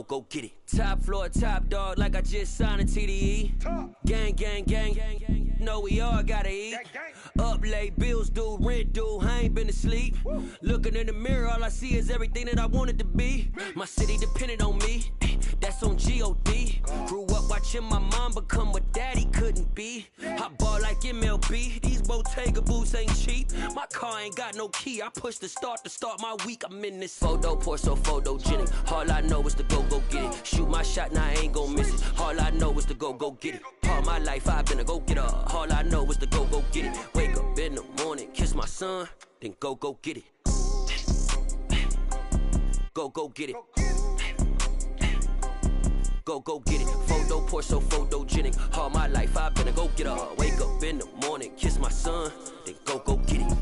go get it. Top floor, top dog, like I just signed a TDE. Gang, gang, gang, gang, gang. Know we all gotta eat. Up late, bills due, rent due, I ain't been asleep. Looking in the mirror, all I see is everything that I wanted to be. My city depended on me, that's on G.O.D. Grew up watching my mom become what daddy couldn't be. I ball like MLB, these Bottega boots ain't cheap. My car ain't got no key, I push the start to start my week. I'm in this photo, pour so photogenic. All I know is to go get it. Shoot my shot, now I ain't gon' miss it. All I know is to go get it. All my life I've been a go-getter. All I know is to go get it. Wake up in the morning, kiss my son, then go get it. Go get it. Go get it. Photo, pour so photogenic. All my life I've been a go-getter. Wake up in the morning, kiss my son, then go get it.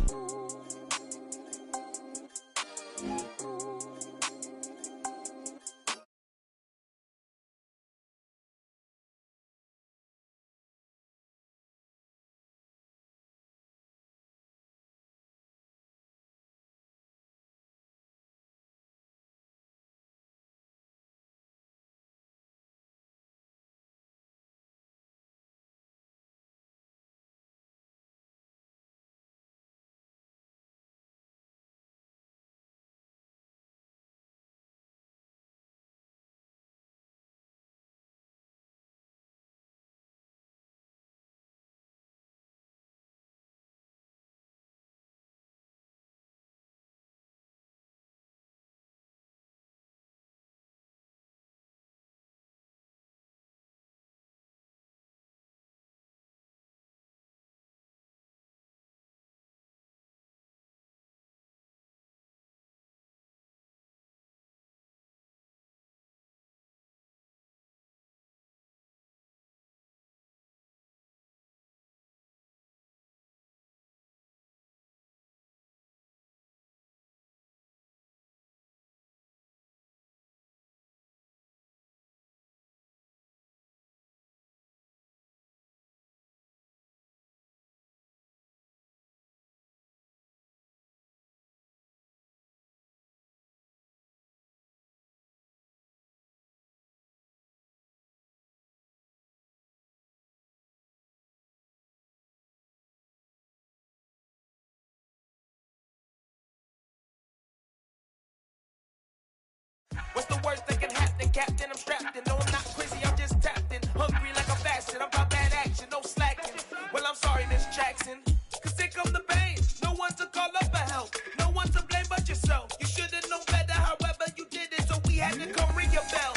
What's the worst that can happen, Captain? I'm strapped in. No, I'm not crazy, I'm just tapped in. Hungry like I'm fasting, I'm about bad action, no slacking. Well, I'm sorry, Miss Jackson, cause here come the pain. No one to call up for help, no one to blame but yourself. You should've known better, however you did it, so we had to come ring your bell.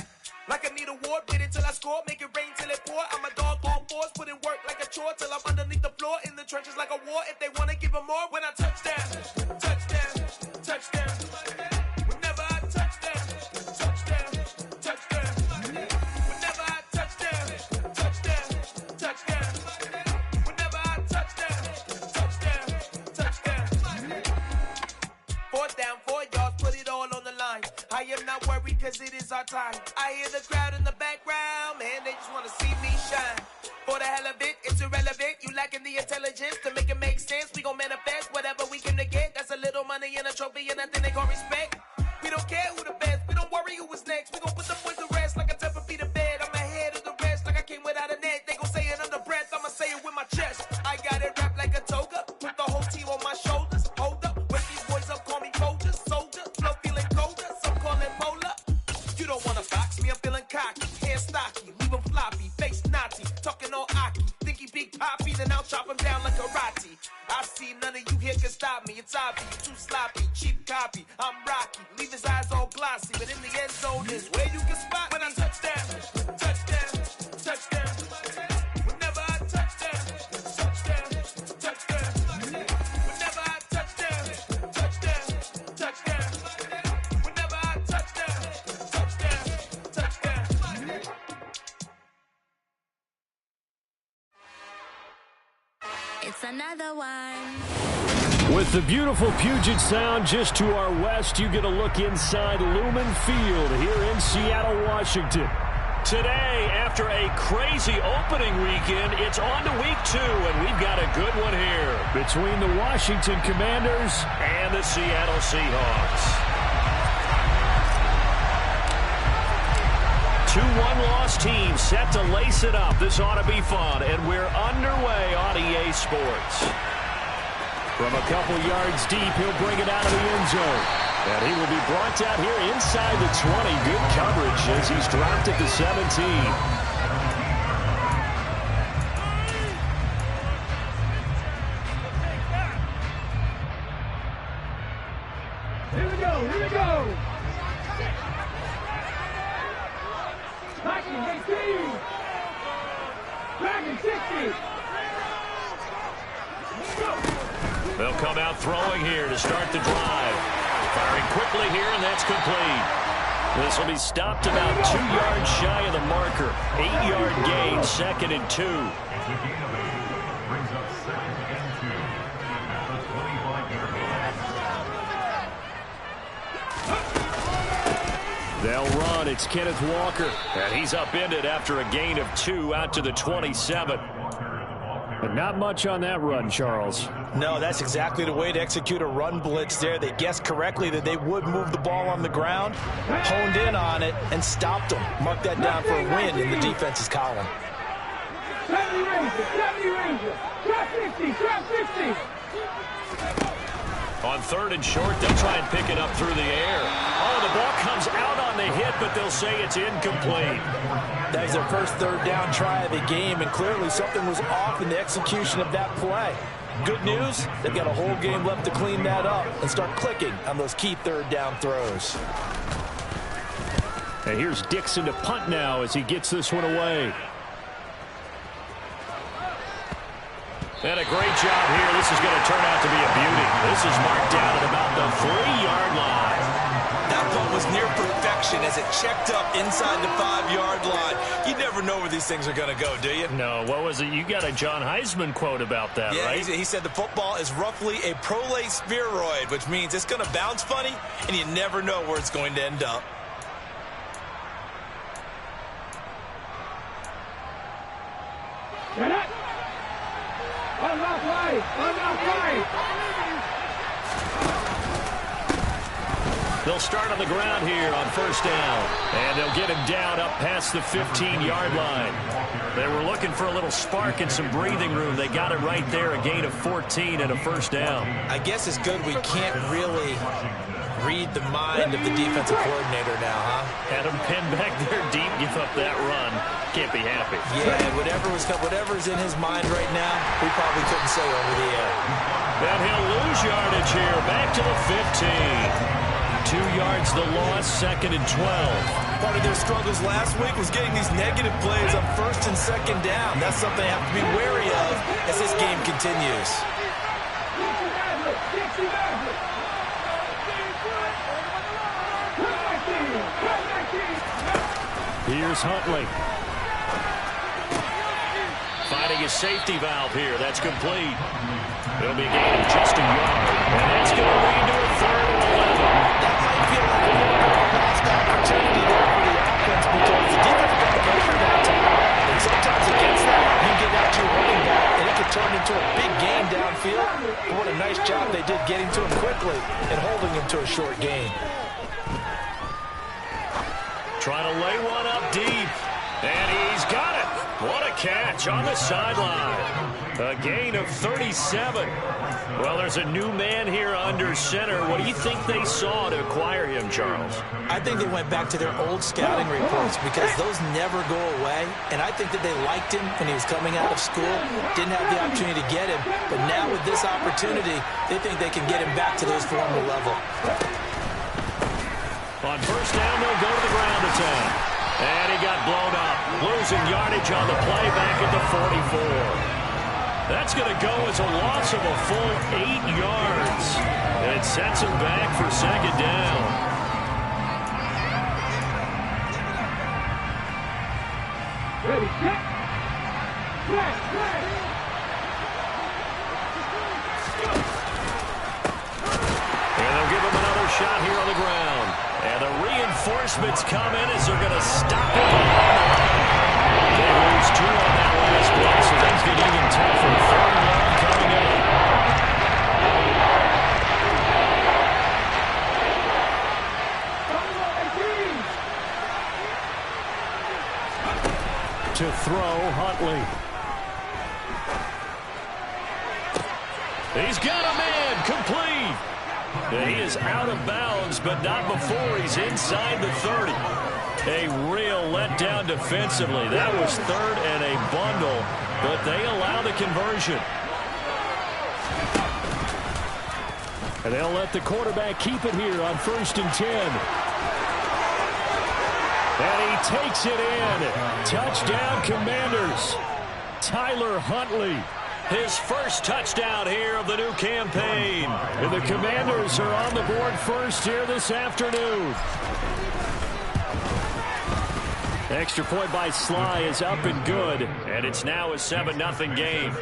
Like I need a ward, wait until I score, make it rain till it pour. I'm a dog on fours, put in work like a chore till I'm underneath the floor, in the trenches like a war. If they wanna give them more, when I touch down, touch down, touch down. I am not worried cause it is our time. I hear the crowd in the background, man, they just wanna see me shine. For the hell of it, it's irrelevant. You lacking the intelligence to make it make sense. We gon' manifest whatever we came to get. That's a little money and a trophy and nothing they gon' respect. We don't care who the best, we don't worry who was next. We gon' put the boys to rest like a 10 feet of bed. I'm ahead of the rest like I came without a net. They gon' say it under breath, I'ma say it with my chest. I got it wrapped like a toga, put the whole team on my shoulders. Hold up, wake these boys up, call me soldier, soldier. Flow feeling colder, some call it polar. You don't wanna box me, I'm feeling cocky. Hair stocky, leave him floppy, face naughty. Talking all aki, think he big poppy, then I'll chop him down like karate. I see none of you here can stop me. It's obvious, you too sloppy, cheap copy. I'm Rocky, leave his eyes all glossy, but in the end zone is where you can spot when I touch down, touch down, touch down. Whenever I touch down, touch down, touch down. Whenever I touch down, touch down, touch down. Whenever I touch down, touch down, touch down. It's another one. With the beautiful Puget Sound just to our west, you get a look inside Lumen Field here in Seattle, Washington. Today, after a crazy opening weekend, it's on to week 2, and we've got a good one here between the Washington Commanders and the Seattle Seahawks. two one-loss teams set to lace it up. This ought to be fun, and we're underway on EA Sports. From a couple yards deep, he'll bring it out of the end zone. And he will be brought down here inside the 20. Good coverage as he's dropped at the 17. Here we go. Backing 18. Backing 60. They'll come out throwing here to start the drive. Firing quickly here, and that's complete. This will be stopped about 2 yards shy of the marker. 8-yard gain, 2nd and 2. They'll run. It's Kenneth Walker. And he's upended after a gain of 2 out to the 27. But not much on that run, Charles. No, that's exactly the way to execute a run blitz there. They guessed correctly that they would move the ball on the ground, honed in on it, and stopped them. Mark that down for a win in the defense's column. 70 Ranger. Drop 60, drop 60. On 3rd and short, they'll try and pick it up through the air. Oh, the ball comes out on the hit, but they'll say it's incomplete. That was their first 3rd down try of the game, and clearly something was off in the execution of that play. Good news, they've got a whole game left to clean that up and start clicking on those key 3rd down throws. And here's Dixon to punt now as he gets this one away. And a great job here. This is going to turn out to be a beauty. This is marked down at about the 3-yard line. That punt was near perfection as it checked up inside the 5-yard line. You never know where these things are going to go, do you? No, what was it? You got a John Heisman quote about that, yeah, right? He said the football is roughly a prolate spheroid, which means it's going to bounce funny, and you never know where it's going to end up. Get it. Unlock right. They'll start on the ground here on 1st down. And they'll get him down up past the 15-yard line. They were looking for a little spark and some breathing room. They got it right there, a gain of 14 and a 1st down. I guess it's good we can't really read the mind of the defensive coordinator now, huh? Had him pinned back there deep, give up that run. Can't be happy. Yeah, whatever's in his mind right now, we probably couldn't say over the air. And he'll lose yardage here, back to the 15. 2 yards the loss, 2nd and 12. Part of their struggles last week was getting these negative plays on 1st and 2nd down. That's something they have to be wary of as this game continues. Here's Huntley. Finding his safety valve here. That's complete. It'll be a gain of just a yard. And that's going to lead to a 3rd and 11. That might feel like a little bit of a lost opportunity there for the offense because the defense got the pressure downtown. And sometimes against that, you get out to your running back, and it could turn into a big gain downfield. But what a nice job they did getting to him quickly and holding him to a short gain. Trying to lay one up deep. And he's got it. What a catch on the sideline. A gain of 37. Well, there's a new man here under center. What do you think they saw to acquire him, Charles? I think they went back to their old scouting reports because those never go away. And I think that they liked him when he was coming out of school. Didn't have the opportunity to get him. But now with this opportunity, they think they can get him back to those former level. On 1st down, they'll go to the ground attack. And he got blown up. Losing yardage on the play back at the 44. That's going to go as a loss of a full 8 yards. And it sets him back for 2nd down. Ready, set. Flag. And they'll give him another shot here on the ground. And the reinforcements come in as they're going to stop him. They lose 2 on that last play, so things get even tougher. 3rd and long coming up. To throw, Huntley. He's got a man, complete. And he is out of bounds, but not before he's inside the 30. A real letdown defensively. That was third and a bundle, but they allow the conversion. And they'll let the quarterback keep it here on 1st and 10. And he takes it in. Touchdown, Commanders. Tyler Huntley. His first touchdown here of the new campaign. And the Commanders are on the board first here this afternoon. Extra point by Sly is up and good. And it's now a 7-0 game.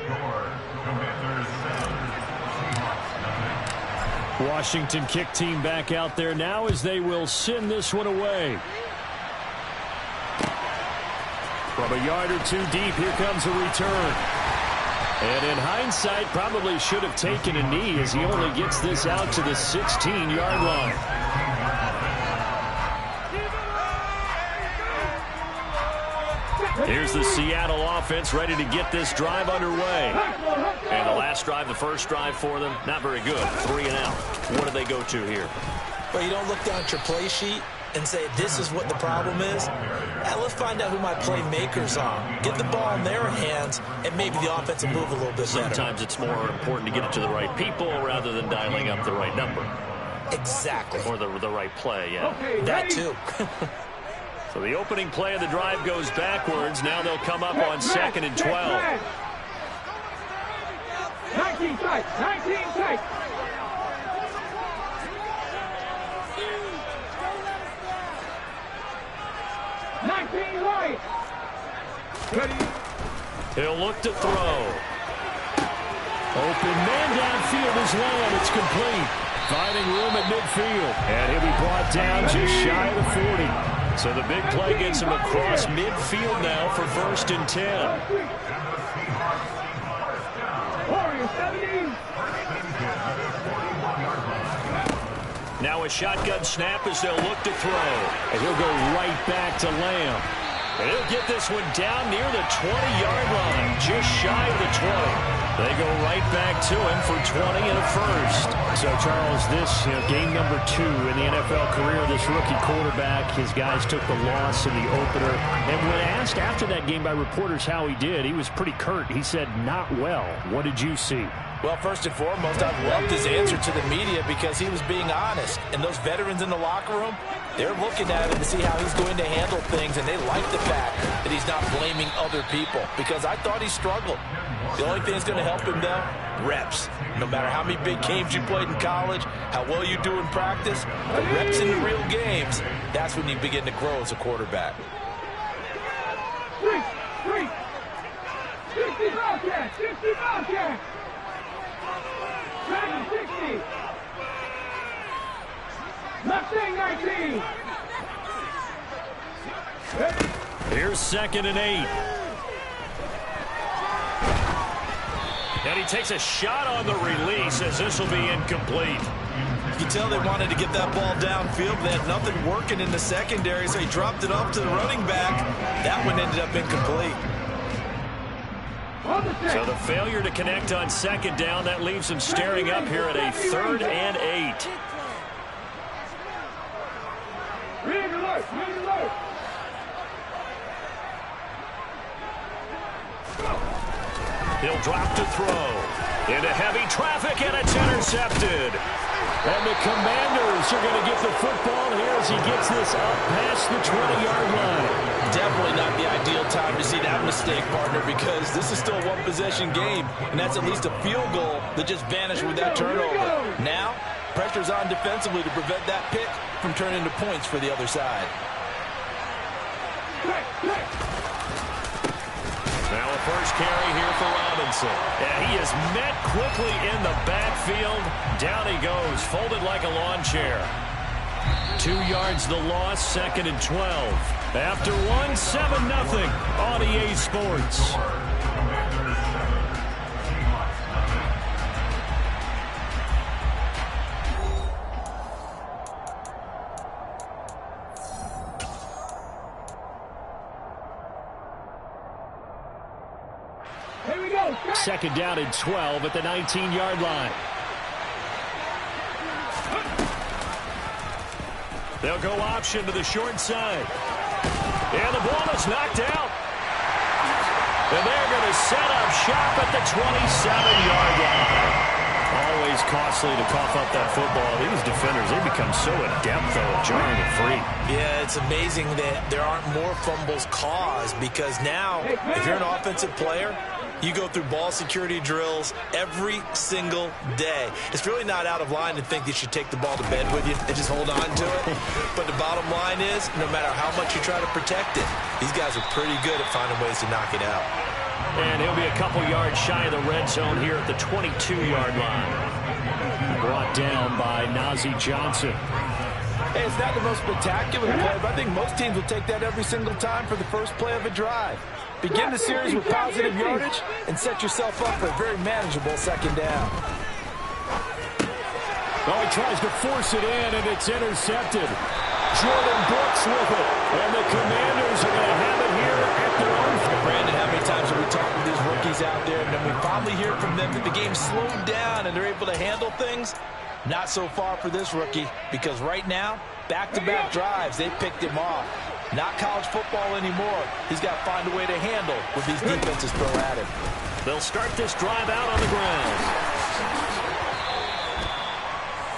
Washington kick team back out there now as they will send this one away. From a yard or two deep, here comes a return. And in hindsight, probably should have taken a knee as he only gets this out to the 16-yard line. Here's the Seattle offense ready to get this drive underway. And the last drive, the first drive for them, not very good. 3 and out. What do they go to here? Well, you don't look down at your play sheet and say, this is what the problem is. Let's find out who my playmakers are. Get the ball in their hands, and maybe the offense will move a little bit better. Sometimes it's more important to get it to the right people rather than dialing up the right number. Exactly. Or the right play, yeah. That too. So the opening play of the drive goes backwards. Now they'll come up on 2nd and 12. 19 tight, 19 tight. He'll look to throw. Open man downfield is Lamb. It's complete. Finding room at midfield. And he'll be brought down just shy of the 40. So the big play gets him across midfield now for 1st and 10. Now a shotgun snap as they'll look to throw. And he'll go right back to Lamb. And he'll get this one down near the 20-yard line, just shy of the 20. They go right back to him for 20 and a first. So, Charles, this game number 2 in the NFL career, this rookie quarterback, his guys took the loss in the opener. And when asked after that game by reporters how he did, he was pretty curt. He said, not well. What did you see? Well, first and foremost, I loved his answer to the media because he was being honest. And those veterans in the locker room, they're looking at him to see how he's going to handle things, and they like the fact that he's not blaming other people because I thought he struggled. The only thing that's going to help him, though, reps. No matter how many big games you played in college, how well you do in practice, the reps in the real games, that's when you begin to grow as a quarterback. 60 Bobcat! 60 Bobcat! 60! Mustang 19! Here's 2nd and 8. And he takes a shot on the release as this will be incomplete. You can tell they wanted to get that ball downfield. They had nothing working in the secondary, so he dropped it off to the running back. That one ended up incomplete. So the failure to connect on 2nd down, that leaves him staring up here at a 3rd and 8. Read alert! Read alert! He'll drop to throw. Into heavy traffic, and it's intercepted. And the Commanders are going to get the football here as he gets this up past the 20-yard line. Definitely not the ideal time to see that mistake, partner, because this is still a one-possession game, and that's at least a field goal that just vanished with that turnover. Now, pressure's on defensively to prevent that pick from turning into points for the other side. Now a first carry here for Robinson. And he is met quickly in the backfield. Down he goes, folded like a lawn chair. 2 yards the loss, 2nd and 12. After 7-0 on EA Sports. Here we go. Second down and 12 at the 19-yard line. They'll go option to the short side. And the ball is knocked out. And they're going to set up shop at the 27-yard line. Always costly to cough up that football. These defenders, they become so adept, though, at jarring it free. Yeah, it's amazing that there aren't more fumbles caused because now, if you're an offensive player, you go through ball security drills every single day. It's really not out of line to think that you should take the ball to bed with you and just hold on to it. But the bottom line is, no matter how much you try to protect it, these guys are pretty good at finding ways to knock it out. And he'll be a couple yards shy of the red zone here at the 22-yard line. Brought down by Nazeeh Johnson. Hey, it's not the most spectacular play, but I think most teams will take that every single time for the first play of a drive. Begin the series with positive yardage and set yourself up for a very manageable second down. Oh, he tries to force it in, and it's intercepted. Jordan Brooks with it. And the Commanders are going to have it here at their own. Brandon, how many times have we talked with these rookies out there, and then we finally hear from them that the game slowed down and they're able to handle things? Not so far for this rookie, because right now, back-to-back drives, they picked him off. Not college football anymore. He's got to find a way to handle what these defenses throw at him. They'll start this drive out on the ground.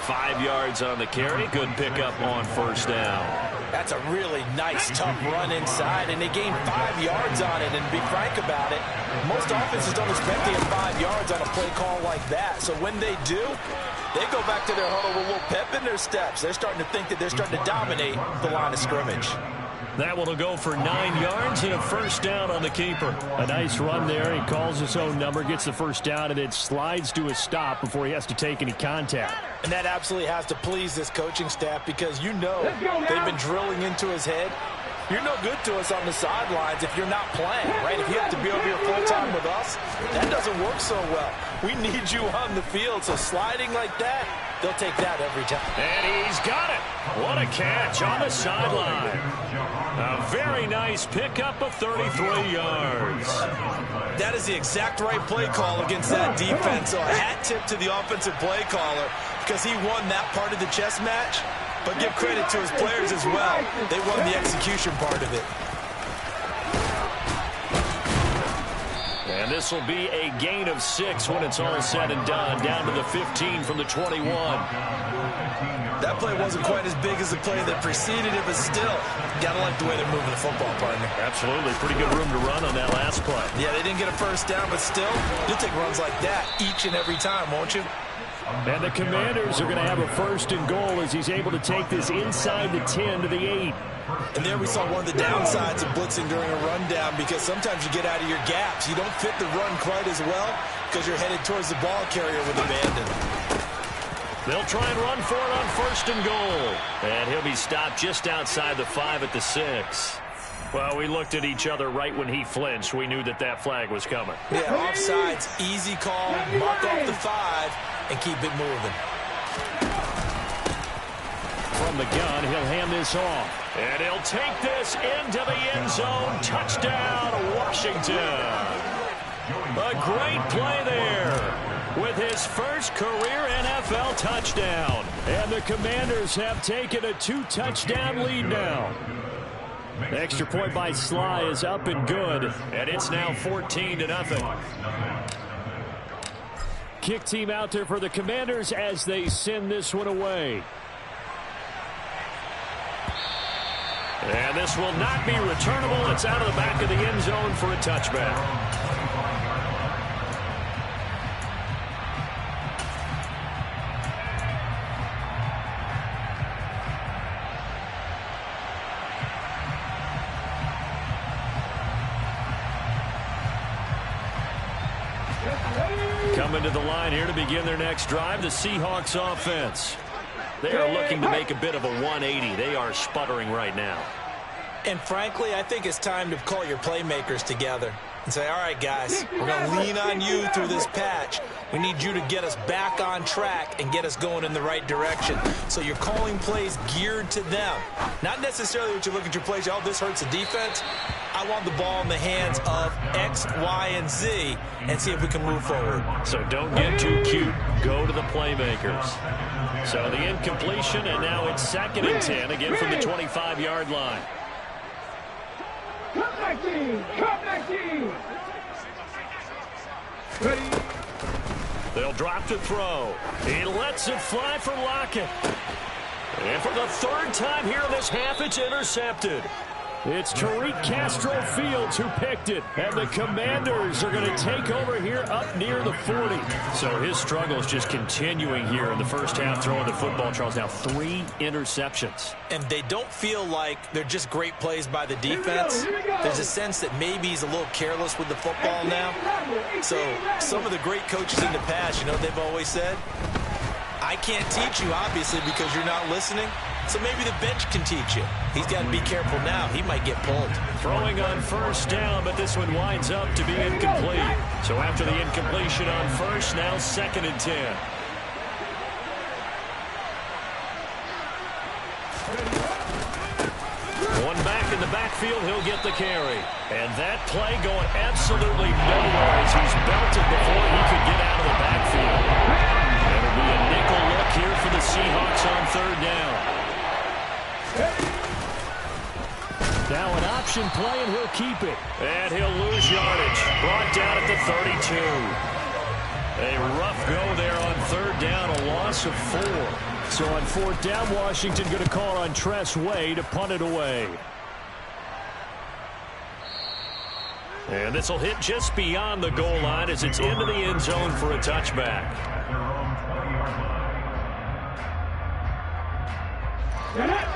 5 yards on the carry. Good pickup on first down. That's a really nice, tough run inside, and they gained 5 yards on it. And to be frank about it, most offenses don't expect to get 5 yards on a play call like that. So when they do, they go back to their huddle with a little pep in their steps. They're starting to think that they're starting to dominate the line of scrimmage. That one will go for 9 yards and a first down on the keeper. A nice run there. He calls his own number, gets the first down, and it slides to a stop before he has to take any contact. And that absolutely has to please this coaching staff because you know they've been drilling into his head. You're no good to us on the sidelines if you're not playing, right? If you have to be over here full-time with us, that doesn't work so well. We need you on the field, so sliding like that, they'll take that every time. And he's got it. What a catch on the sideline. A very nice pickup of 33 yards. That is the exact right play call against that defense. So a hat tip to the offensive play caller because he won that part of the chess match. But give credit to his players as well. They won the execution part of it. And this will be a gain of 6 when it's all said and done. Down to the 15 from the 21. That play wasn't quite as big as the play that preceded it, but still, gotta like the way they're moving the football, partner. Absolutely. Pretty good room to run on that last play. Yeah, they didn't get a first down, but still, you'll take runs like that each and every time, won't you? And the Commanders are going to have a first and goal as he's able to take this inside the 10 to the 8. And there we saw one of the downsides of blitzing during a rundown because sometimes you get out of your gaps. You don't fit the run quite as well because you're headed towards the ball carrier with abandon. They'll try and run for it on first and goal. And he'll be stopped just outside the 5 at the 6. Well, we looked at each other right when he flinched. We knew that that flag was coming. Yeah, offsides, easy call, mark off the 5, and keep it moving. From the gun, he'll hand this off. And he'll take this into the end zone. Touchdown, Washington. A great play there with his first career NFL touchdown. And the Commanders have taken a 2-touchdown lead now. The extra point by Sly is up and good, and it's now 14-0. Kick team out there for the Commanders as they send this one away. And this will not be returnable. It's out of the back of the end zone for a touchback. Coming to the line here to begin their next drive, the Seahawks offense. They are looking to make a bit of a 180. They are sputtering right now. And frankly, I think it's time to call your playmakers together. and say, all right, guys, we're going to lean on you through this patch. We need you to get us back on track and get us going in the right direction. So you're calling plays geared to them. Not necessarily what you look at your plays, oh, this hurts the defense. I want the ball in the hands of X, Y, and Z and see if we can move forward. So don't get too cute. Go to the playmakers. So the incompletion, and now it's 2nd and 10, again from the 25-yard line. Come back team! Come back team! Ready? They'll drop to throw. He lets it fly for Lockett. And for the 3rd time here in this half, it's intercepted. It's Tariq Castro Fields who picked it. And the Commanders are going to take over here up near the 40. So his struggle is just continuing here in the first half, throwing the football. Charles, now 3 interceptions. And they don't feel like they're just great plays by the defense. There's a sense that maybe he's a little careless with the football now. So some of the great coaches in the past, you know, they've always said, I can't teach you, obviously, because you're not listening. So maybe the bench can teach you. He's got to be careful now. He might get pulled. Throwing on 1st down, but this one winds up to be incomplete. So after the incompletion on 1st, now 2nd and 10. One back in the backfield, he'll get the carry. And that play going absolutely nowhere as he's belted before he could get out of the backfield. It'll be a nickel look here for the Seahawks on 3rd down. Now an option play, and he'll keep it. And he'll lose yardage. Brought down at the 32. A rough go there on 3rd down, a loss of 4. So on 4th down, Washington going to call on Tress Way to punt it away. And this will hit just beyond the goal line as it's into the end zone for a touchback.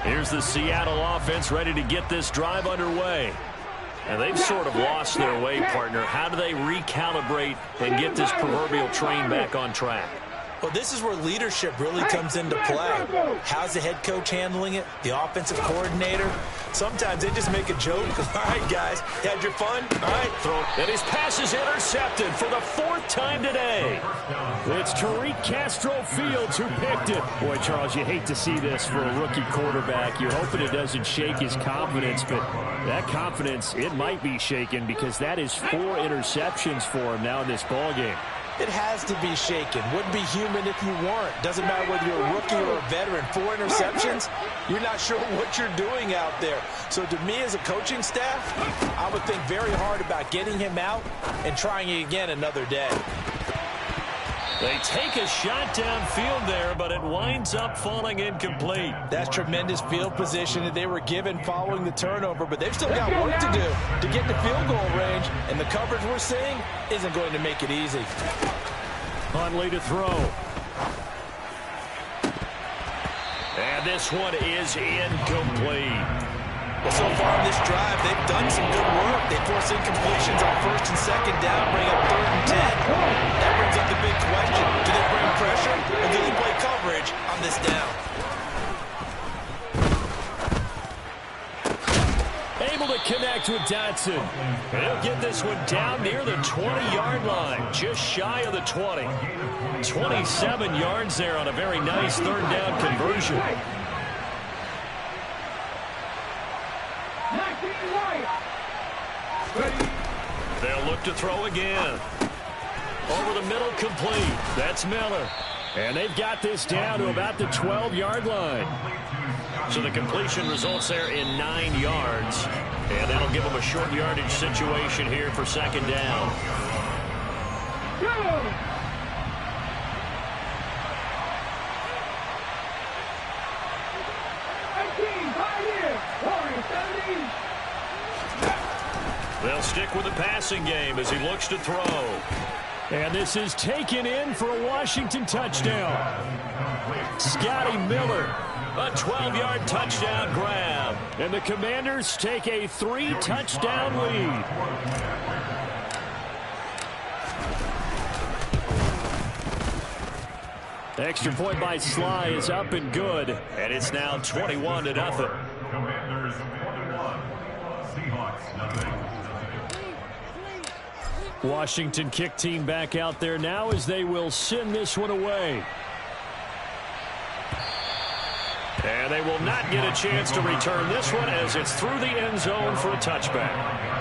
Here's the Seattle offense ready to get this drive underway. And they've sort of lost their way, partner. How do they recalibrate and get this proverbial train back on track? Well, this is where leadership really comes into play. How's the head coach handling it? The offensive coordinator? Sometimes they just make a joke. All right, guys, had your fun? All right, throw. And his pass is intercepted for the 4th time today. It's Tariq Castro Fields who picked it. Boy, Charles, you hate to see this for a rookie quarterback. You're hoping it doesn't shake his confidence, but that confidence, it might be shaken because that is 4 interceptions for him now in this ballgame. It has to be shaken. Wouldn't be human if you weren't. Doesn't matter whether you're a rookie or a veteran. 4 interceptions, you're not sure what you're doing out there. So to me as a coaching staff, I would think very hard about getting him out and trying it again another day. They take a shot downfield there, but it winds up falling incomplete. That's tremendous field position that they were given following the turnover, but they've still got work to do to get the field goal range, and the coverage we're seeing isn't going to make it easy. Huntley to throw. And this one is incomplete. Well, so far in this drive, they've done some good work. They force incompletions on 1st and 2nd down, bring up 3rd and 10. That brings up the big question. Do they bring pressure, or do they play coverage on this down? Able to connect with Dotson. And he'll get this one down near the 20-yard line, just shy of the 20. 27 yards there on a very nice 3rd down conversion. They'll look to throw again. Over the middle, complete. That's Miller. And they've got this down to about the 12-yard line. So the completion results there in 9 yards. And that'll give them a short yardage situation here for 2nd down. They'll stick with the passing game as he looks to throw. And this is taken in for a Washington touchdown. Scotty Miller, a 12-yard touchdown grab. And the Commanders take a 3-touchdown lead. The extra point by Sly is up and good. And it's now 21-0. Commanders 21, Seahawks nothing. Washington kick team back out there now as they will send this one away. And they will not get a chance to return this one as it's through the end zone for a touchback.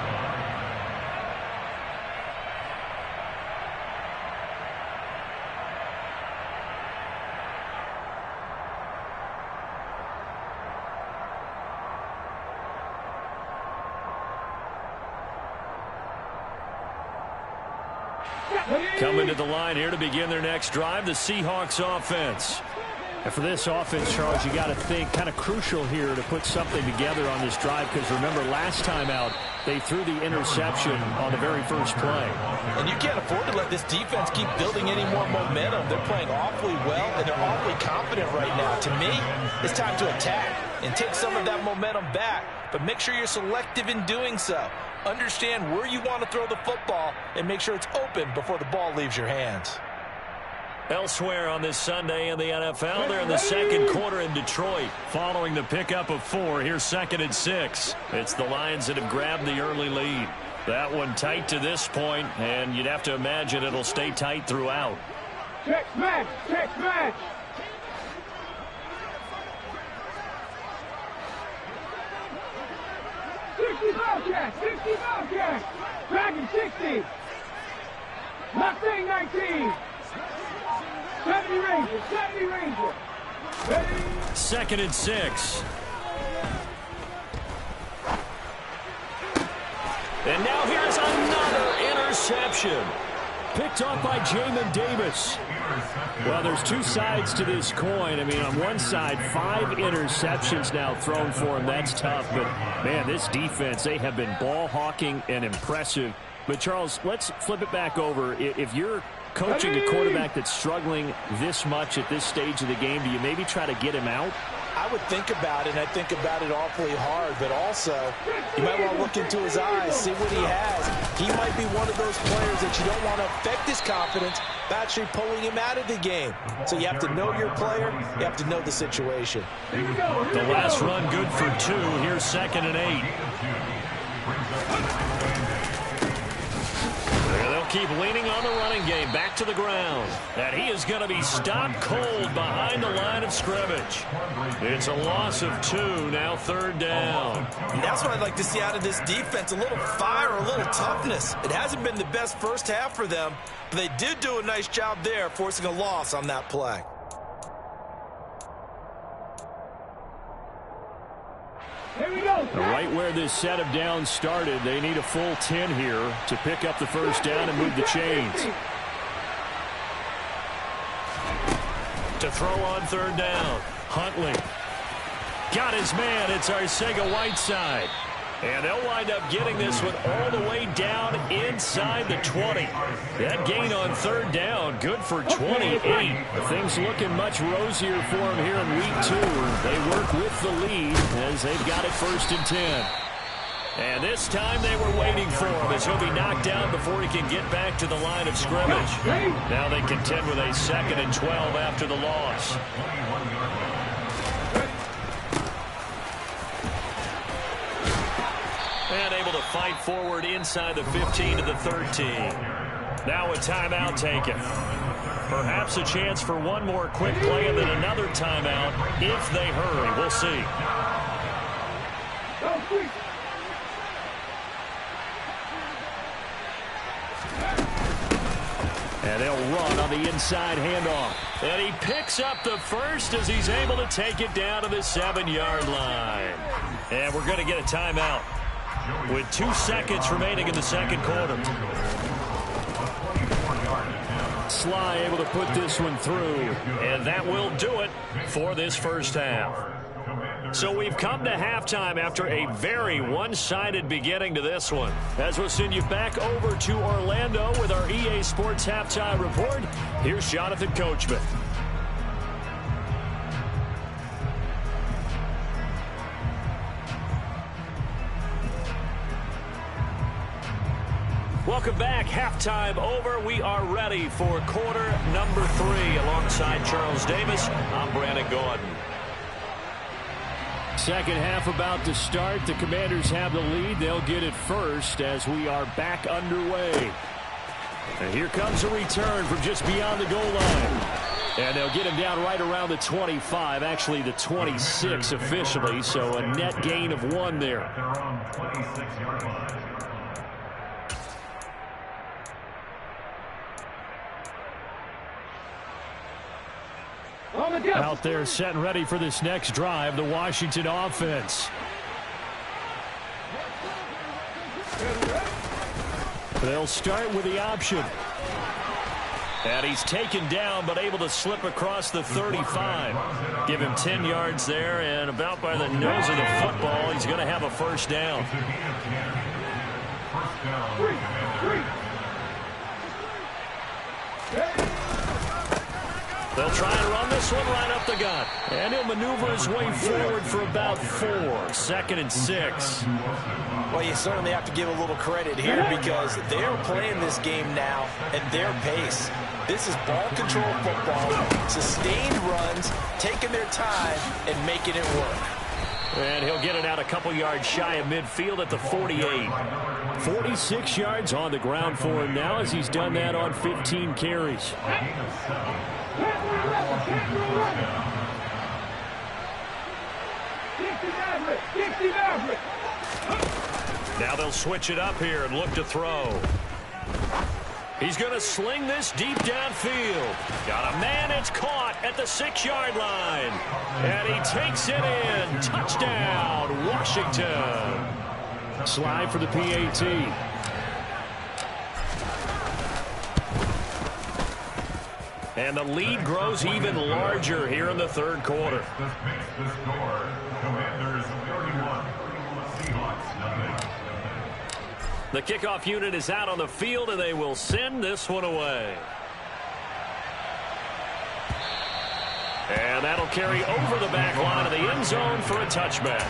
Coming to the line here to begin their next drive, the Seahawks offense. And for this offense, Charles, you got to think kind of crucial here to put something together on this drive because remember last time out they threw the interception on the very first play. And you can't afford to let this defense keep building any more momentum. They're playing awfully well and they're awfully confident right now. To me, it's time to attack and take some of that momentum back, but make sure you're selective in doing so. Understand where you want to throw the football and make sure it's open before the ball leaves your hands. Elsewhere on this Sunday in the NFL, they're in the second quarter in Detroit. Following the pickup of 4, here's 2nd and 6. It's the Lions that have grabbed the early lead. That one tight to this point, and you'd have to imagine it'll stay tight throughout. Check match, check match. $60 cash. Dragon 60. Mustang 19. 70 Ranger, 70 Ranger. Ready? 2nd and 6. And now here's another interception. Picked off by Jamin Davis. Well, there's two sides to this coin. I mean, on one side, 5 interceptions now thrown for him. That's tough. But, man, this defense, they have been ball hawking and impressive. But, Charles, let's flip it back over. If you're coaching a quarterback that's struggling this much at this stage of the game, do you maybe try to get him out? I would think about it, and I think about it awfully hard, but also you might want to look into his eyes, see what he has. He might be one of those players that you don't want to affect his confidence by actually pulling him out of the game. So you have to know your player, you have to know the situation. The last run good for 2. Here's 2nd and 8. Keep leaning on the running game, back to the ground. And he is going to be stopped cold behind the line of scrimmage. It's a loss of 2, now 3rd down. And that's what I'd like to see out of this defense, a little fire, a little toughness. It hasn't been the best first half for them, but they did do a nice job there, forcing a loss on that play. Right where this set of downs started, they need a full 10 here to pick up the first down and move the chains. To throw on 3rd down, Huntley. Got his man, it's Arcega-Whiteside. And they'll wind up getting this one all the way down inside the 20. That gain on 3rd down, good for 28. Things looking much rosier for them here in week 2. They work with the lead as they've got it 1st and 10. And this time they were waiting for him as he'll be knocked down before he can get back to the line of scrimmage. Now they contend with a 2nd and 12 after the loss. And able to fight forward inside the 15 to the 13. Now a timeout taken. Perhaps a chance for one more quick play and then another timeout if they hurry. We'll see. And they'll run on the inside handoff. And he picks up the first as he's able to take it down to the 7-yard line. And we're going to get a timeout with 2 seconds remaining in the second quarter. Sly able to put this one through, and that will do it for this first half. So we've come to halftime after a very one-sided beginning to this one. As we'll send you back over to Orlando with our EA Sports Halftime Report, here's Jonathan Coachman. Welcome back. Halftime over. We are ready for quarter number 3. Alongside Charles Davis, I'm Brandon Gordon. Second half about to start. The Commanders have the lead. They'll get it first as we are back underway. And here comes a return from just beyond the goal line. And they'll get him down right around the 25, actually the 26 officially, so a net gain of 1 there. Out there set and ready for this next drive, the Washington offense. They'll start with the option. And he's taken down, but able to slip across the 35. Give him 10 yards there, and about by the nose of the football, he's going to have a first down. They'll try and run this one right up the gut. And he'll maneuver his way forward for about 4. 2nd and 6. Well, you certainly have to give a little credit here because they're playing this game now at their pace. This is ball control football, sustained runs, taking their time, and making it work. And he'll get it out a couple yards shy of midfield at the 48. 46 yards on the ground for him now as he's done that on 15 carries. Now they'll switch it up here and look to throw. He's going to sling this deep downfield. Got a man, it's caught at the 6-yard line. And he takes it in. Touchdown, Washington. Slide for the PAT. And the lead grows even larger here in the 3rd quarter. The kickoff unit is out on the field, and they will send this one away. And that'll carry over the back line of the end zone for a touchback.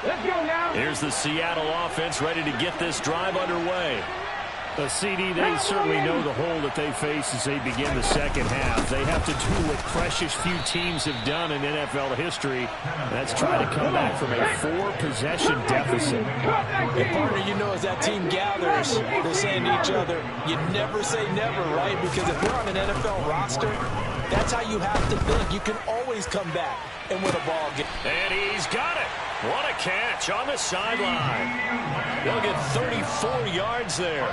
Let's go now. Here's the Seattle offense ready to get this drive underway. The CD, they certainly know the hole that they face as they begin the second half. They have to do what precious few teams have done in NFL history. That's try to come back from a 4-possession deficit. And partner, you know, as that team gathers, they're saying to each other, you never say never, right? Because if you're on an NFL roster, that's how you have to think. You can always come back and win a ball game. And he's got it. What a catch on the sideline. They'll get 34 yards there.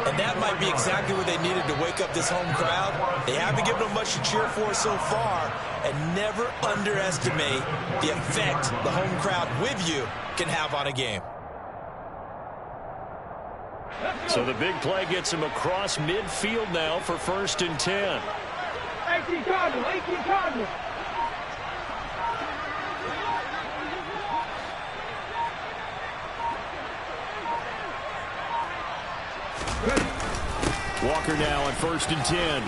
And that might be exactly what they needed to wake up this home crowd. They haven't given them much to cheer for so far. And never underestimate the effect the home crowd with you can have on a game. So the big play gets him across midfield now for 1st and 10. 18 Cardinals, 18 Cardinals. Walker now on 1st and 10.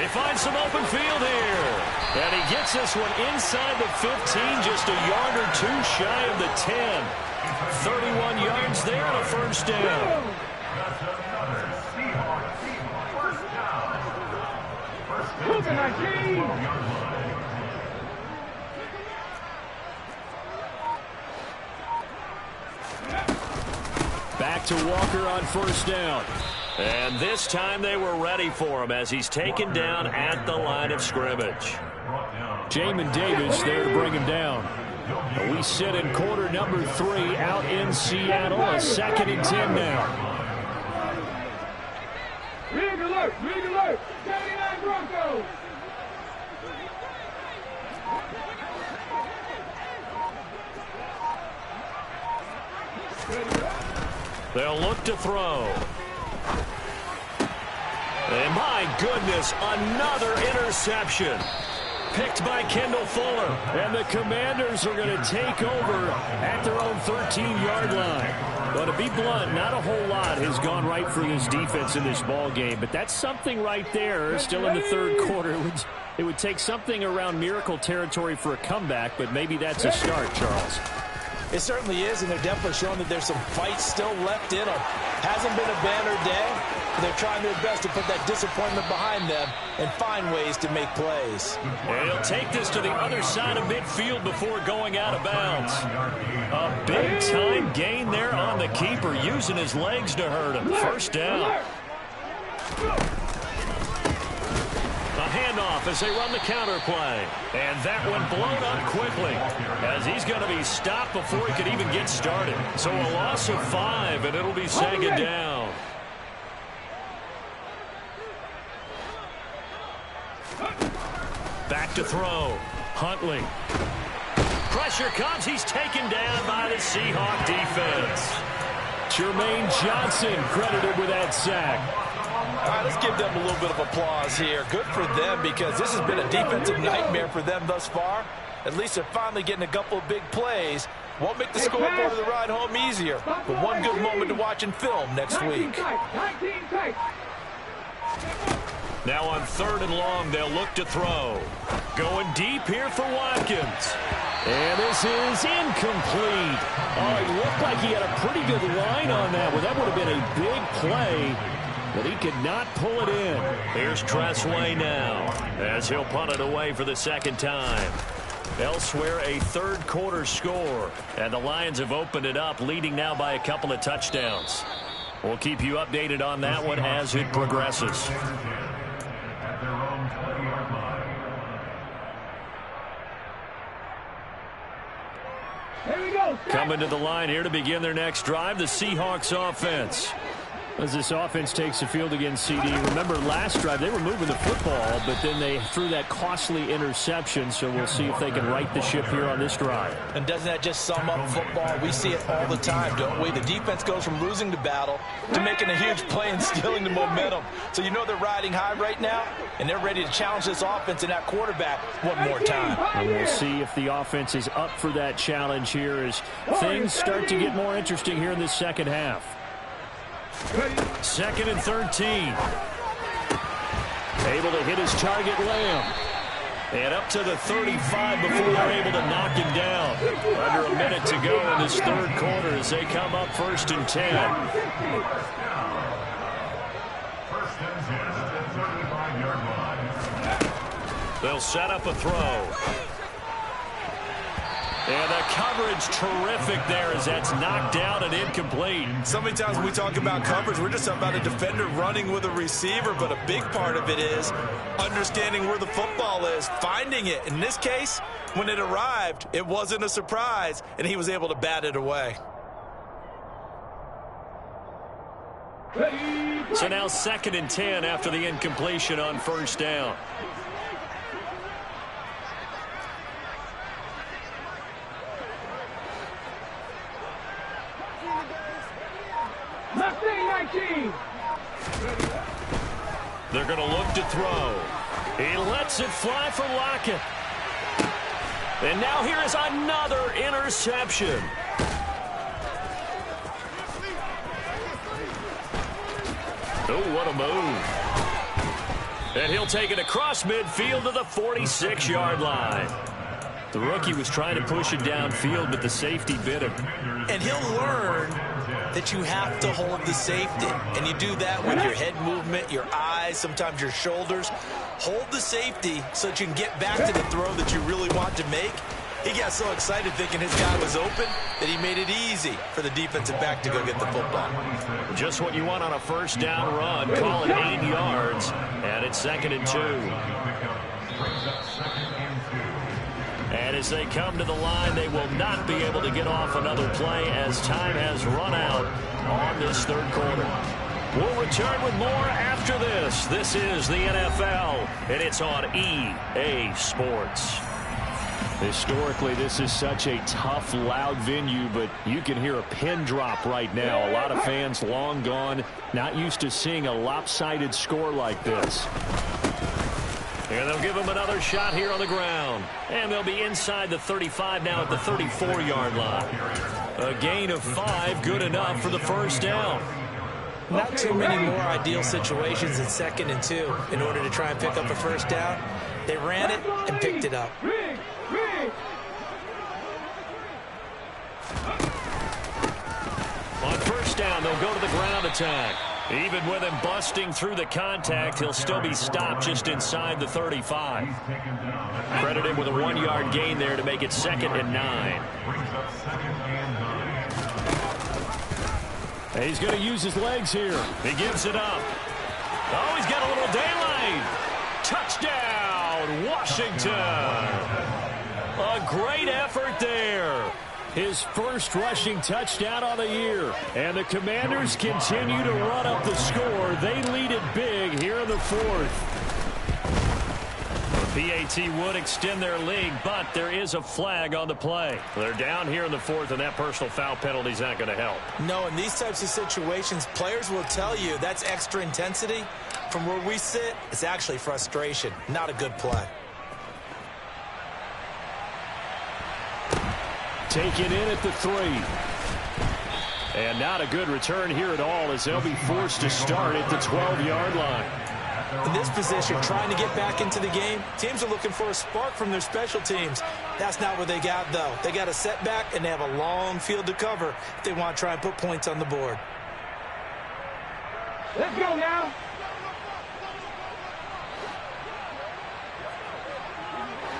They find some open field here. And he gets this one inside the 15, just a yard or 2 shy of the 10. 31 yards there and a first down. Back to Walker on 1st down. And this time they were ready for him as he's taken down at the line of scrimmage. Jamin Davis there to bring him down. We sit in quarter number 3 out in Seattle. A 2nd and 10 now. Rig alert, 79 Broncos. They'll look to throw. And my goodness, another interception. Picked by Kendall Fuller. And the Commanders are going to take over at their own 13-yard line. But to be blunt, not a whole lot has gone right for this defense in this ball game. But that's something right there. Still in the 3rd quarter. It would take something around miracle territory for a comeback, but maybe that's a start, Charles. It certainly is, and they're definitely showing that there's some fight still left in them. Hasn't been a banner day, They're trying their best to put that disappointment behind them and find ways to make plays. And he'll take this to the other side of midfield before going out of bounds. A big-time gain there on the keeper, using his legs to hurt him. First down. A handoff as they run the counter play. And that one blown up quickly as he's going to be stopped before he could even get started. So a loss of 5, and it'll be second down. Back to throw. Huntley. Pressure comes. He's taken down by the Seahawk defense. Jermaine Johnson credited with that sack. All right, let's give them a little bit of applause here. Good for them because this has been a defensive nightmare for them thus far. At least they're finally getting a couple of big plays. Won't make the scoreboard of the ride home easier, but one good moment to watch in film next week. Now on 3rd and long, they'll look to throw. Going deep here for Watkins. And this is incomplete. Oh, it looked like he had a pretty good line on that one. That would have been a big play, but he could not pull it in. Here's Tressway now as he'll punt it away for the second time. Elsewhere, a third-quarter score, and the Lions have opened it up, leading now by a couple of touchdowns. We'll keep you updated on that one as it progresses. Coming to the line here to begin their next drive, the Seahawks offense. As this offense takes the field against CD. Remember last drive they were moving the football, but then they threw that costly interception, so we'll see if they can right the ship here on this drive. And doesn't that just sum up football? We see it all the time, don't we? The defense goes from losing the battle to making a huge play and stealing the momentum. So you know they're riding high right now, and they're ready to challenge this offense and that quarterback one more time. And we'll see if the offense is up for that challenge here as things start to get more interesting here in this second half. 2nd and 13. Able to hit his target, Lamb. And up to the 35 before they're able to knock him down. Under a minute to go in this third quarter as they come up 1st and 10. They'll set up a throw. And the coverage terrific there as that's knocked down and incomplete. So many times when we talk about coverage, we're just talking about a defender running with a receiver, but a big part of it is understanding where the football is, finding it. In this case, when it arrived, it wasn't a surprise, and he was able to bat it away. So now 2nd and 10 after the incompletion on 1st down. They're going to look to throw. He lets it fly for Lockett. And now here is another interception. Oh, what a move. And he'll take it across midfield to the 46-yard line. The rookie was trying to push it downfield, but the safety bit him. And he'll learn that you have to hold the safety. And you do that with your head movement, your eyes, sometimes your shoulders. Hold the safety so that you can get back to the throw that you really want to make. He got so excited thinking his guy was open that he made it easy for the defensive back to go get the football. Just what you want on a 1st down run. Call it 8 yards. And it's 2nd and 2. And as they come to the line, they will not be able to get off another play as time has run out on this third quarter. We'll return with more after this. This is the NFL, and it's on EA Sports. Historically, this is such a tough, loud venue, but you can hear a pin drop right now. A lot of fans long gone, not used to seeing a lopsided score like this. And they'll give him another shot here on the ground. And they'll be inside the 35 now at the 34-yard line. A gain of 5, good enough for the 1st down. Not too many more ideal situations in 2nd and 2 in order to try and pick up a 1st down. They ran it and picked it up. On 1st down, they'll go to the ground attack. Even with him busting through the contact, he'll still be stopped just inside the 35. Credit him with a 1-yard gain there to make it 2nd and 9. He's going to use his legs here. He gives it up. Oh, he's got a little daylight. Touchdown, Washington. A great effort there. His first rushing touchdown on the year. And the Commanders continue to run up the score. They lead it big here in the 4th. PAT would extend their lead, but there is a flag on the play. They're down here in the 4th, and that personal foul penalty is not going to help. No, in these types of situations, players will tell you that's extra intensity. From where we sit, it's actually frustration, not a good play. Taken in at the 3. And not a good return here at all as they'll be forced to start at the 12-yard line. In this position, trying to get back into the game, teams are looking for a spark from their special teams. That's not what they got, though. They got a setback, and they have a long field to cover if they want to try and put points on the board. Let's go now.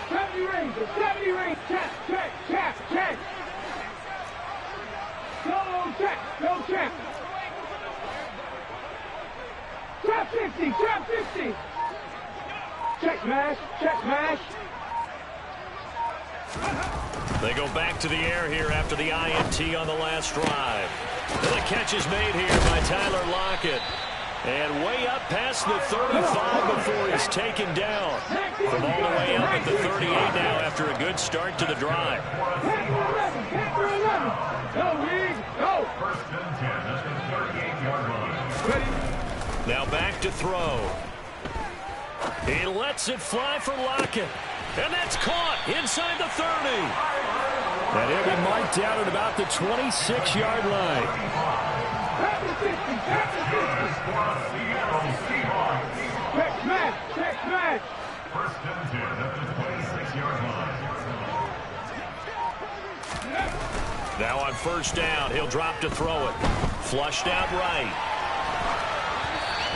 Seventy range, check. Go check. Trap 50. Check mash. They go back to the air here after the INT on the last drive. The catch is made here by Tyler Lockett. And way up past the 35 before he's taken down. From all the way up at the 38 now after a good start to the drive. Now back to throw. He lets it fly for Lockett. And that's caught inside the 30. And he'll be marked down at about the 26-yard line. Check match. First and 10 at the 26-yard line. Now on first down, he'll drop to throw it. Flushed out right.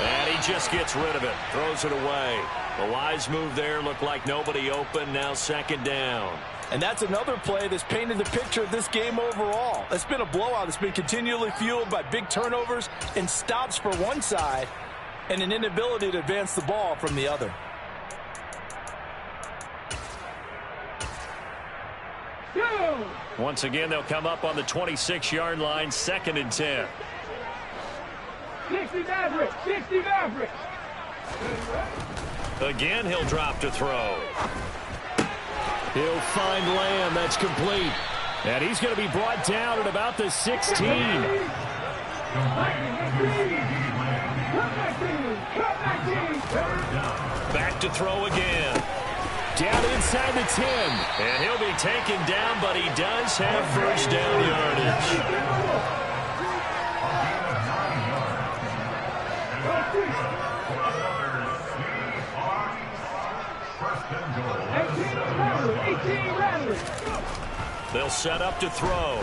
And he just gets rid of it. Throws it away. The wise move there. Looked like nobody open. Now 2nd down. And that's another play that's painted the picture of this game overall. It's been a blowout. It's been continually fueled by big turnovers and stops for one side and an inability to advance the ball from the other. Once again, they'll come up on the 26-yard line, 2nd and 10. 60 Maverick. Again, he'll drop to throw. He'll find Lamb. That's complete. And he's going to be brought down at about the 16. Back to throw again. Down inside the 10. And he'll be taken down, but he does have first down yardage. They'll set up to throw.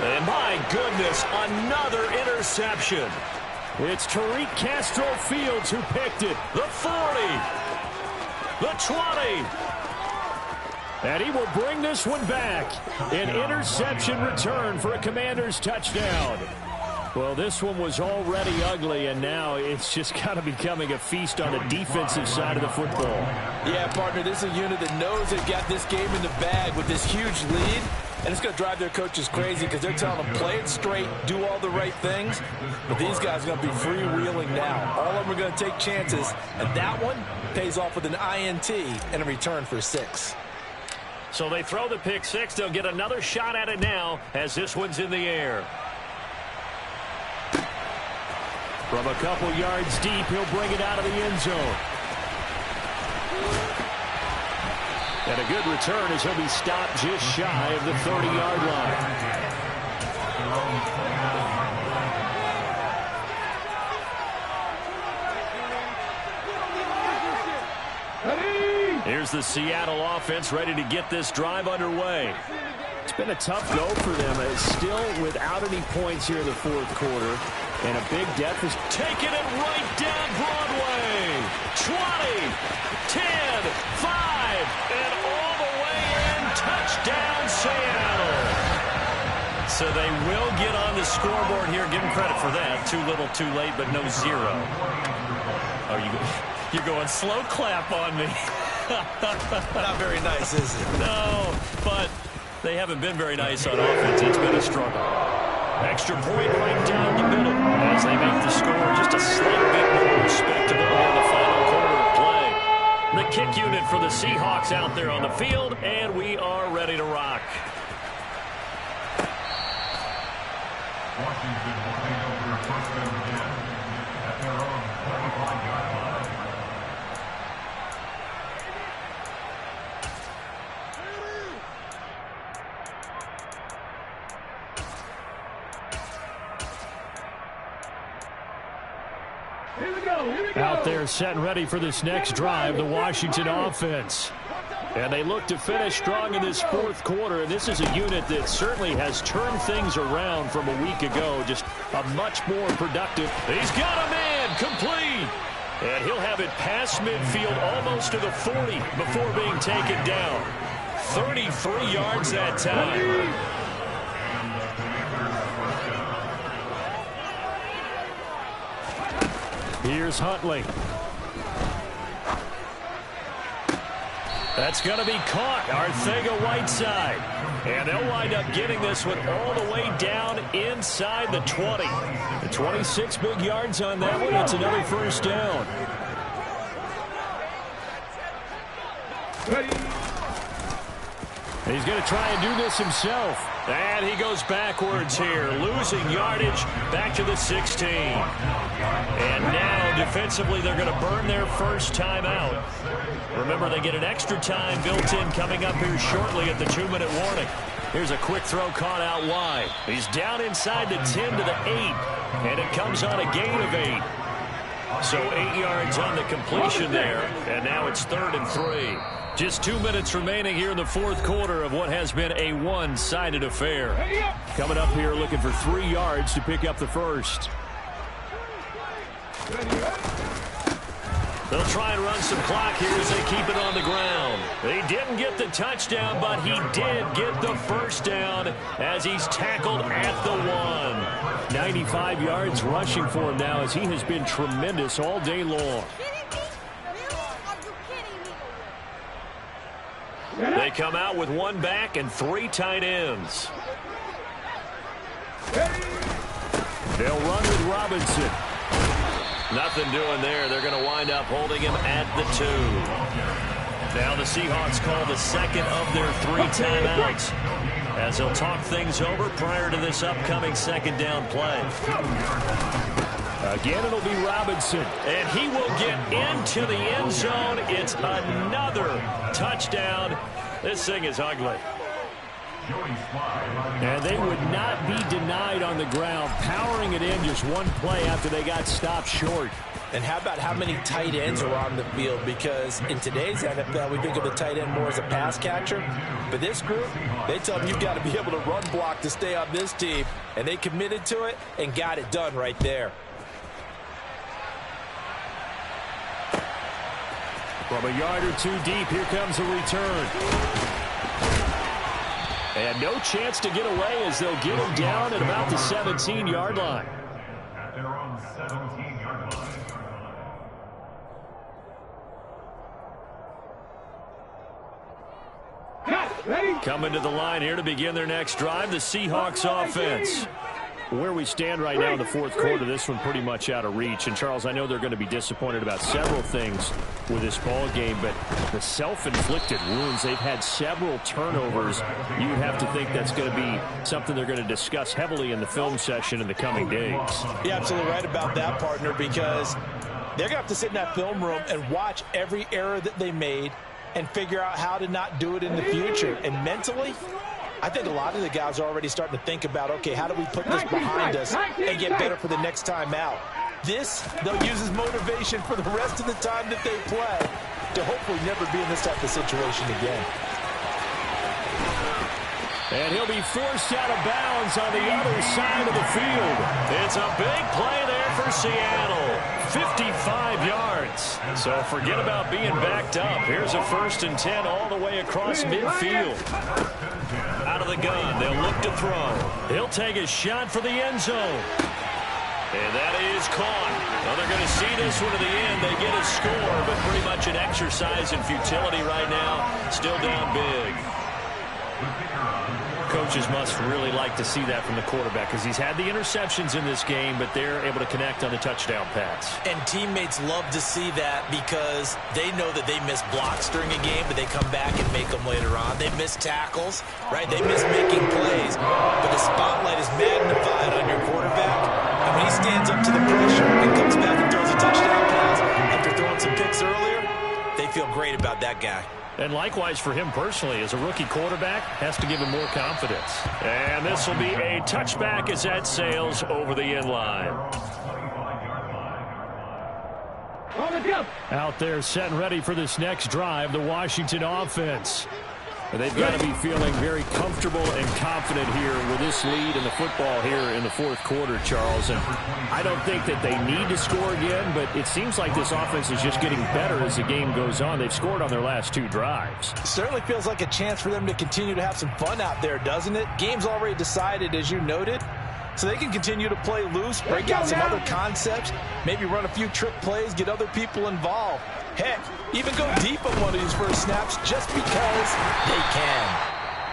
And my goodness, another interception. It's Tariq Castro-Fields who picked it. The 40. The 20. And he will bring this one back. An interception return for a Commanders touchdown. Well, this one was already ugly, and now it's just kind of becoming a feast on the defensive side of the football. Yeah, partner, this is a unit that knows they've got this game in the bag with this huge lead, and it's going to drive their coaches crazy because they're telling them play it straight, do all the right things, but these guys are going to be freewheeling now. All of them are going to take chances, and that one pays off with an INT and a return for 6. So they throw the pick 6. They'll get another shot at it now as this one's in the air. From a couple yards deep, he'll bring it out of the end zone. And a good return as he'll be stopped just shy of the 30-yard line. Here's the Seattle offense ready to get this drive underway. It's been a tough go for them. Still without any points here in the fourth quarter. And a big deficit. Taking it right down Broadway. 20, 10, 5, and all the way in. Touchdown, Seattle. So they will get on the scoreboard here. Give them credit for that. Too little, too late, but no zero. Oh, you're going slow clap on me. Not very nice, is it? No, but they haven't been very nice on offense. It's been a struggle. Extra point right down the middle as they make the score just a slight bit more respectable here in the final quarter of play. The kick unit for the Seahawks out there on the field, and we are ready to rock. Washington will take over first and 10 at their own 45-yard line. Here we go. Out there set and ready for this next drive, the Washington offense. And they look to finish strong in this fourth quarter. And this is a unit that certainly has turned things around from a week ago. Just a much more productive. He's got a man complete. And he'll have it past midfield almost to the 40 before being taken down. 33 yards that time. Here's Huntley. That's going to be caught. Arcega-Whiteside. And they'll wind up getting this one all the way down inside the 20. The 26 big yards on that one. It's another first down. He's going to try and do this himself. And he goes backwards here, losing yardage back to the 16. And now, defensively, they're going to burn their first time out. Remember, they get an extra time built in coming up here shortly at the 2-minute warning. Here's a quick throw caught out wide. He's down inside the 10 to the 8, and it comes on a gain of 8. So 8 yards on the completion there, and now it's 3rd and 3. Just 2 minutes remaining here in the fourth quarter of what has been a one-sided affair. Coming up here looking for 3 yards to pick up the first. They'll try and run some clock here as they keep it on the ground. They didn't get the touchdown, but he did get the first down as he's tackled at the 1. 95 yards rushing for him now as he has been tremendous all day long. They come out with 1 back and 3 tight ends. They'll run with Robinson. Nothing doing there. They're going to wind up holding him at the 2. Now the Seahawks call the second of their 3 timeouts as they'll talk things over prior to this upcoming second down play. Again, it'll be Robinson. And he will get into the end zone. It's another touchdown. This thing is ugly. And they would not be denied on the ground, powering it in just one play after they got stopped short. And how about how many tight ends are on the field? Because in today's NFL, we think of the tight end more as a pass catcher. But this group, they tell them you've got to be able to run block to stay on this team. And they committed to it and got it done right there. From a yard or 2 deep, here comes a return. And no chance to get away as they'll get him down at about the 17-yard line. At their own 17-yard line. Coming to the line here to begin their next drive, the Seahawks offense. Where we stand right now in the fourth quarter, this one pretty much out of reach. And, Charles, I know they're going to be disappointed about several things with this ball game, but the self-inflicted wounds, they've had several turnovers. You would have to think that's going to be something they're going to discuss heavily in the film session in the coming days. You're absolutely right about that, partner, because they're going to have to sit in that film room and watch every error that they made and figure out how to not do it in the future. And mentally, I think a lot of the guys are already starting to think about, okay, how do we put this behind us and get better for the next time out? This, they'll use as motivation for the rest of the time that they play to hopefully never be in this type of situation again. And he'll be forced out of bounds on the other side of the field. It's a big play there for Seattle. 55 yards. So forget about being backed up. Here's a 1st and 10 all the way across midfield. Out of the gun, they'll look to throw. He'll take a shot for the end zone. And that is caught. Well, they're going to see this one to the end. They get a score, but pretty much an exercise in futility right now. Still down big. Coaches must really like to see that from the quarterback because he's had the interceptions in this game, but they're able to connect on the touchdown pass. And teammates love to see that because they know that they miss blocks during a game, but they come back and make them later on. They miss tackles, right? They miss making plays, but the spotlight is magnified on your quarterback. And when he stands up to the pressure and comes back and throws a touchdown pass after throwing some picks earlier, they feel great about that guy. And likewise for him personally, as a rookie quarterback, has to give him more confidence. And this will be a touchback as that sails over the end line. Out there set and ready for this next drive, the Washington offense. They've got to be feeling very comfortable and confident here with this lead in the football here in the 4th quarter, Charles. And I don't think that they need to score again, but it seems like this offense is just getting better as the game goes on. They've scored on their last 2 drives. Certainly feels like a chance for them to continue to have some fun out there, doesn't it? Game's already decided, as you noted. So they can continue to play loose, break out some other concepts, maybe run a few trick plays, get other people involved. Heck, even go deep on one of these first snaps just because they can.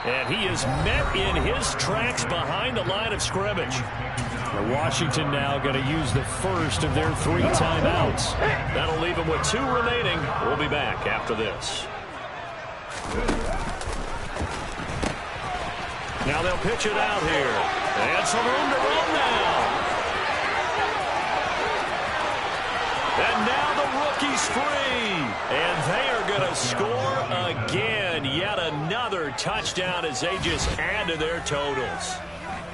And he is met in his tracks behind the line of scrimmage. Washington now going to use the first of their 3 timeouts. That'll leave them with 2 remaining. We'll be back after this. Now they'll pitch it out here. And some room to run now. And now the rookie's free. And they are going to score again. Yet another touchdown as they just add to their totals.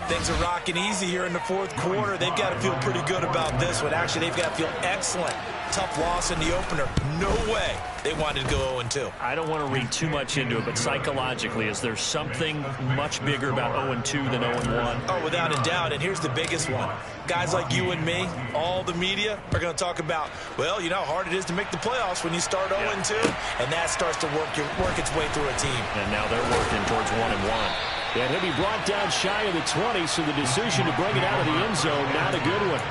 Things are rocking easy here in the 4th quarter. They've got to feel pretty good about this one. Actually, they've got to feel excellent. Tough loss in the opener. No way they wanted to go 0-2. I don't want to read too much into it, but psychologically, is there something much bigger about 0-2 than 0-1? Oh, without a doubt. And here's the biggest one. Guys like you and me, all the media, are going to talk about, well, you know how hard it is to make the playoffs when you start 0-2. And that starts to work its way through a team. And now they're working towards 1-1. And he'll be brought down shy of the 20, so the decision to bring it out of the end zone, not a good one.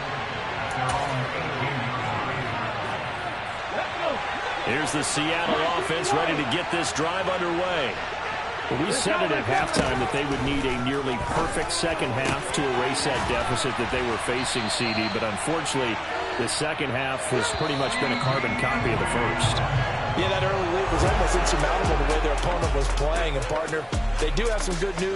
Here's the Seattle offense ready to get this drive underway. Well, we said it at halftime that they would need a nearly perfect second half to erase that deficit that they were facing, CD, but unfortunately, the second half has pretty much been a carbon copy of the first. Yeah, that early lead was almost insurmountable the way their opponent was playing. And, partner, they do have some good news.